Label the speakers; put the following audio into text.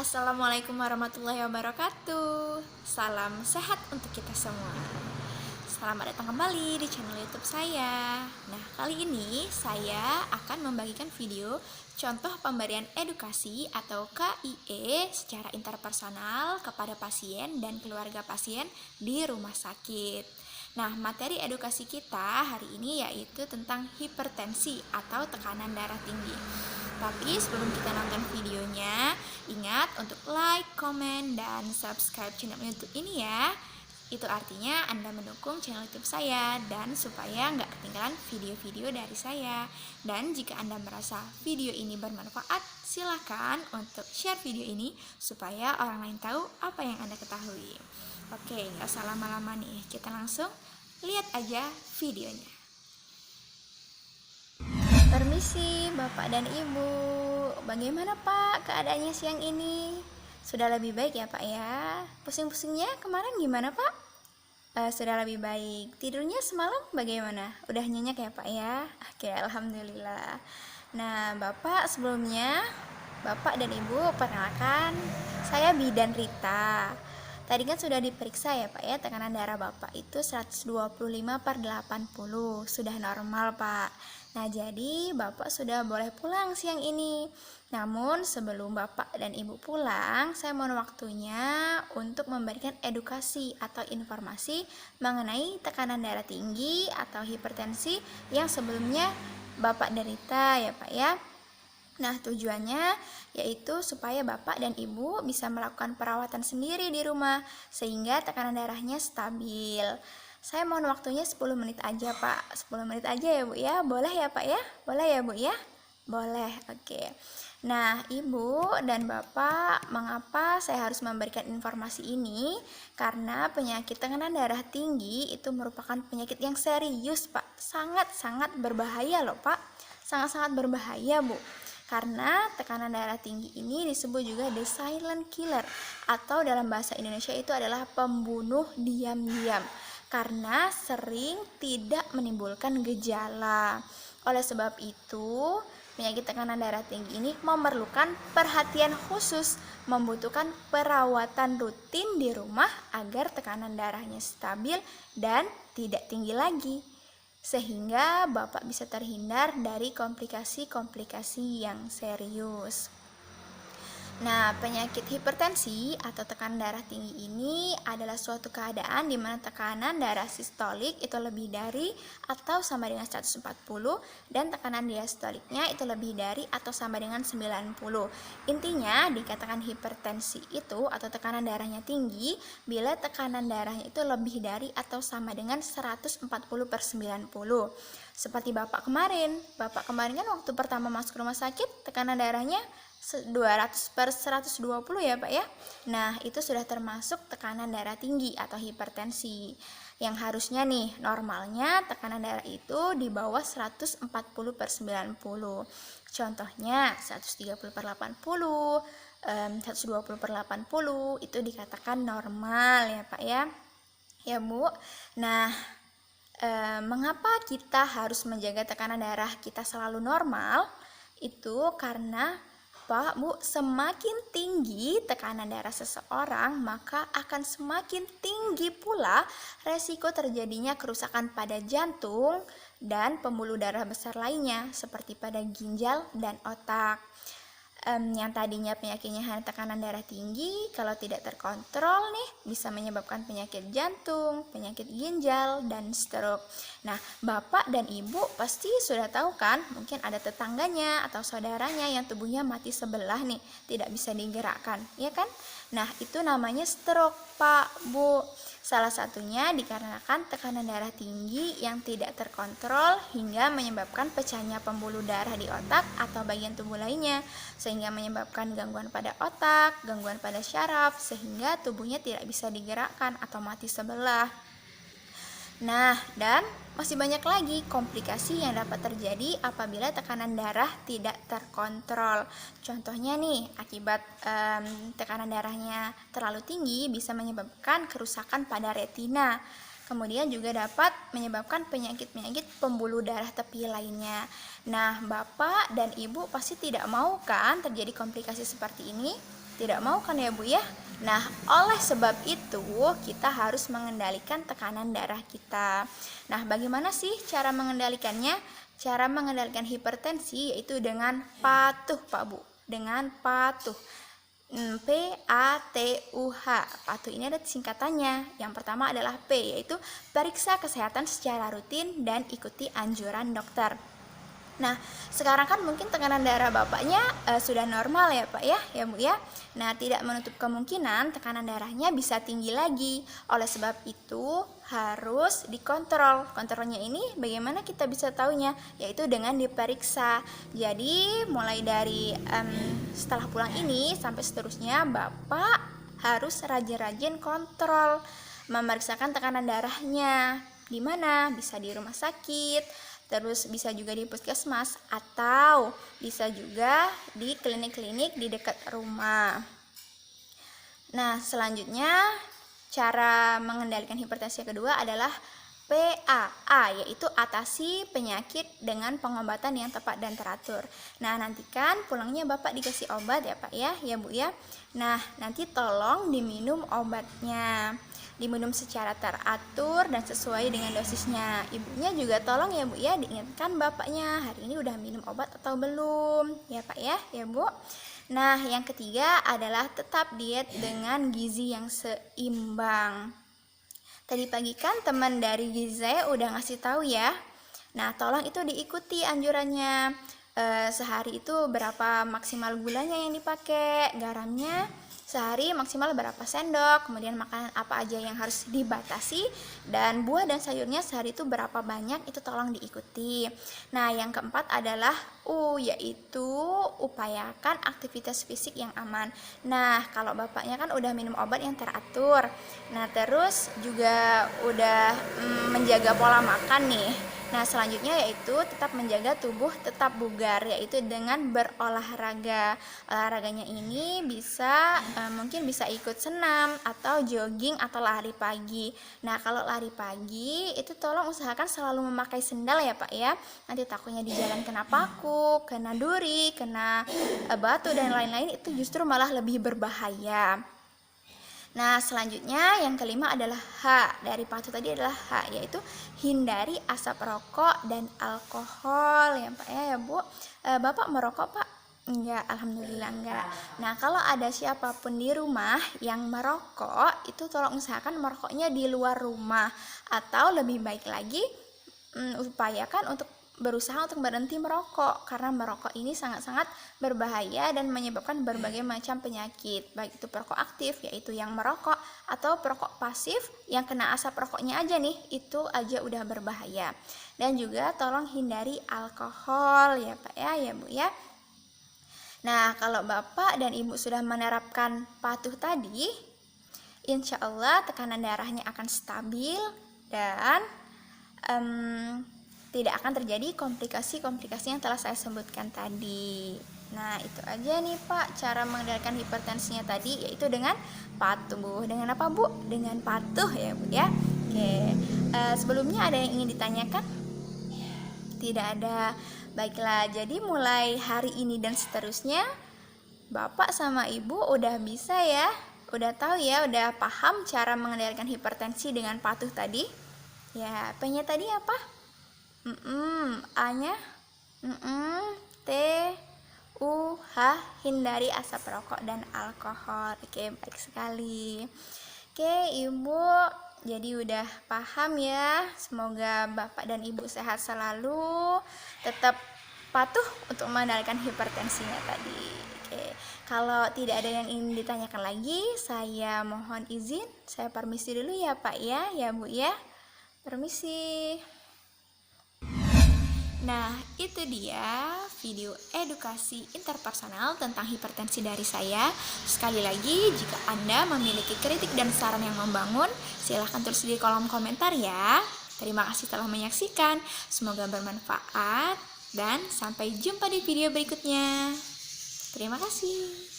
Speaker 1: Assalamualaikum warahmatullahi wabarakatuh. Salam sehat untuk kita semua. Selamat datang kembali di channel YouTube saya. Nah, kali ini saya akan membagikan video contoh pemberian edukasi atau KIE secara interpersonal kepada pasien dan keluarga pasien di rumah sakit. Nah, materi edukasi kita hari ini yaitu tentang hipertensi atau tekanan darah tinggi. Tapi sebelum kita nonton videonya, ingat untuk like, komen, dan subscribe channel YouTube ini ya. Itu artinya Anda mendukung channel YouTube saya dan supaya nggak ketinggalan video-video dari saya. Dan jika Anda merasa video ini bermanfaat, silakan untuk share video ini supaya orang lain tahu apa yang Anda ketahui. Oke, nggak usah lama-lama nih, kita langsung lihat aja videonya. Permisi Bapak dan Ibu, bagaimana Pak keadaannya siang ini? Sudah lebih baik ya Pak ya? Pusing-pusingnya kemarin gimana Pak? Sudah lebih baik. Tidurnya semalam bagaimana? Udah nyenyak ya Pak ya? Oke, Alhamdulillah. Nah Bapak, sebelumnya Bapak dan Ibu perkenalkan, saya Bidan Rita. Tadi kan sudah diperiksa ya Pak ya, tekanan darah Bapak itu 125/80, sudah normal Pak. Nah jadi Bapak sudah boleh pulang siang ini. Namun sebelum Bapak dan Ibu pulang, saya mohon waktunya untuk memberikan edukasi atau informasi mengenai tekanan darah tinggi atau hipertensi yang sebelumnya Bapak derita ya Pak ya. Nah, tujuannya yaitu supaya Bapak dan Ibu bisa melakukan perawatan sendiri di rumah sehingga tekanan darahnya stabil. Saya mohon waktunya 10 menit aja, Pak. 10 menit aja ya, Bu ya. Boleh ya, Pak ya? Boleh ya, Bu ya? Boleh. Oke. Nah, Ibu dan Bapak, mengapa saya harus memberikan informasi ini? Karena penyakit tekanan darah tinggi itu merupakan penyakit yang serius, Pak. Sangat-sangat berbahaya loh, Pak. Sangat-sangat berbahaya, Bu. Karena tekanan darah tinggi ini disebut juga the silent killer, atau dalam bahasa Indonesia itu adalah pembunuh diam-diam karena sering tidak menimbulkan gejala. Oleh sebab itu, penyakit tekanan darah tinggi ini memerlukan perhatian khusus, membutuhkan perawatan rutin di rumah agar tekanan darahnya stabil dan tidak tinggi lagi, sehingga Bapak bisa terhindar dari komplikasi-komplikasi yang serius. Nah, penyakit hipertensi atau tekanan darah tinggi ini adalah suatu keadaan di mana tekanan darah sistolik itu lebih dari atau sama dengan 140 dan tekanan diastoliknya itu lebih dari atau sama dengan 90. Intinya, dikatakan hipertensi itu atau tekanan darahnya tinggi bila tekanan darahnya itu lebih dari atau sama dengan 140/90. Seperti Bapak kemarin kan waktu pertama masuk rumah sakit tekanan darahnya 200/120 ya Pak ya. Nah, itu sudah termasuk tekanan darah tinggi atau hipertensi. Yang harusnya nih, normalnya tekanan darah itu di bawah 140/90. Contohnya 130/80, 120/80 itu dikatakan normal ya Pak ya. Ya Bu. Nah, mengapa kita harus menjaga tekanan darah kita selalu normal? Itu karena Pak, Bu, semakin tinggi tekanan darah seseorang, maka akan semakin tinggi pula resiko terjadinya kerusakan pada jantung dan pembuluh darah besar lainnya, seperti pada ginjal dan otak. Yang tadinya penyakitnya hanya tekanan darah tinggi, kalau tidak terkontrol nih bisa menyebabkan penyakit jantung, penyakit ginjal, dan stroke. Nah, Bapak dan Ibu pasti sudah tahu kan, mungkin ada tetangganya atau saudaranya yang tubuhnya mati sebelah nih, tidak bisa digerakkan, ya kan? Nah, itu namanya stroke, Pak, Bu. Salah satunya dikarenakan tekanan darah tinggi yang tidak terkontrol hingga menyebabkan pecahnya pembuluh darah di otak atau bagian tubuh lainnya, sehingga menyebabkan gangguan pada otak, gangguan pada syaraf, sehingga tubuhnya tidak bisa digerakkan atau mati sebelah. Nah, dan masih banyak lagi komplikasi yang dapat terjadi apabila tekanan darah tidak terkontrol. Contohnya nih, akibat tekanan darahnya terlalu tinggi bisa menyebabkan kerusakan pada retina. Kemudian juga dapat menyebabkan penyakit-penyakit pembuluh darah tepi lainnya. Nah, Bapak dan Ibu pasti tidak mau kan terjadi komplikasi seperti ini? Tidak mau kan ya Bu ya? Nah, oleh sebab itu kita harus mengendalikan tekanan darah kita. Nah, bagaimana sih cara mengendalikannya? Cara mengendalikan hipertensi yaitu dengan patuh Pak Bu. Dengan patuh. PATUH. Patuh ini ada singkatannya. Yang pertama adalah P, yaitu periksa kesehatan secara rutin dan ikuti anjuran dokter. Nah, sekarang kan mungkin tekanan darah Bapaknya sudah normal ya Pak ya Bu ya. Nah, tidak menutup kemungkinan tekanan darahnya bisa tinggi lagi. Oleh sebab itu harus dikontrol. Kontrolnya ini bagaimana kita bisa tahunya? Yaitu dengan diperiksa. Jadi mulai dari setelah pulang ini sampai seterusnya Bapak harus rajin-rajin kontrol, memeriksakan tekanan darahnya. Di mana? Bisa di rumah sakit, terus bisa juga di puskesmas, atau bisa juga di klinik-klinik di dekat rumah. Nah, selanjutnya cara mengendalikan hipertensi yang kedua adalah PAA, yaitu atasi penyakit dengan pengobatan yang tepat dan teratur. Nah, nantikan pulangnya Bapak dikasih obat ya Pak ya Bu ya. Nah, nanti tolong diminum obatnya, diminum secara teratur dan sesuai dengan dosisnya. Ibunya juga tolong ya Bu ya, diingatkan Bapaknya hari ini udah minum obat atau belum ya Pak ya Bu. Nah, yang ketiga adalah tetap diet dengan gizi yang seimbang. Tadi pagi kan teman dari gizi saya udah ngasih tahu ya. Nah, tolong itu diikuti anjurannya. Sehari itu berapa maksimal gulanya yang dipakai, garamnya sehari maksimal berapa sendok, kemudian makanan apa aja yang harus dibatasi, dan buah dan sayurnya sehari itu berapa banyak, itu tolong diikuti. Nah, yang keempat adalah yaitu upayakan aktivitas fisik yang aman. Nah, kalau Bapaknya kan udah minum obat yang teratur, nah terus juga udah menjaga pola makan nih. Nah, selanjutnya yaitu tetap menjaga tubuh tetap bugar, yaitu dengan berolahraga. Olahraganya ini bisa mungkin bisa ikut senam atau jogging atau lari pagi. Nah, kalau lari pagi itu tolong usahakan selalu memakai sendal ya Pak ya. Nanti takutnya di jalan kena paku, kena duri, kena batu dan lain-lain, itu justru malah lebih berbahaya. Nah, selanjutnya yang kelima adalah H. Dari patuh tadi adalah H, yaitu hindari asap rokok dan alkohol ya Pak ya Bu. Bapak merokok Pak? Enggak, alhamdulillah enggak. Nah, kalau ada siapapun di rumah yang merokok, itu tolong usahakan merokoknya di luar rumah, atau lebih baik lagi upayakan untuk berusaha untuk berhenti merokok, karena merokok ini sangat-sangat berbahaya dan menyebabkan berbagai macam penyakit, baik itu perokok aktif yaitu yang merokok, atau perokok pasif yang kena asap rokoknya aja nih, itu aja udah berbahaya. Dan juga tolong hindari alkohol ya Pak ya Bu ya. Nah, kalau Bapak dan Ibu sudah menerapkan patuh tadi, insya Allah tekanan darahnya akan stabil dan tidak akan terjadi komplikasi-komplikasi yang telah saya sebutkan tadi. Nah, itu aja nih Pak cara mengendalikan hipertensinya tadi, yaitu dengan patuh. Dengan apa Bu? Dengan patuh ya Bu ya. Oke, sebelumnya ada yang ingin ditanyakan? Tidak ada. Baiklah, jadi mulai hari ini dan seterusnya Bapak sama Ibu udah bisa ya, udah tahu ya, udah paham cara mengendalikan hipertensi dengan patuh tadi. Ya, P-nya tadi apa? A-nya TUH, hindari asap rokok dan alkohol. Oke, baik sekali. Oke, Ibu jadi udah paham ya. Semoga Bapak dan Ibu sehat selalu, tetap patuh untuk mengendalikan hipertensinya tadi. Oke, kalau tidak ada yang ingin ditanyakan lagi, saya mohon izin, saya permisi dulu ya Pak ya Bu ya. Permisi. Nah, itu dia video edukasi interpersonal tentang hipertensi dari saya. Sekali lagi, jika Anda memiliki kritik dan saran yang membangun, silahkan tulis di kolom komentar ya. Terima kasih telah menyaksikan. Semoga bermanfaat dan sampai jumpa di video berikutnya. Terima kasih.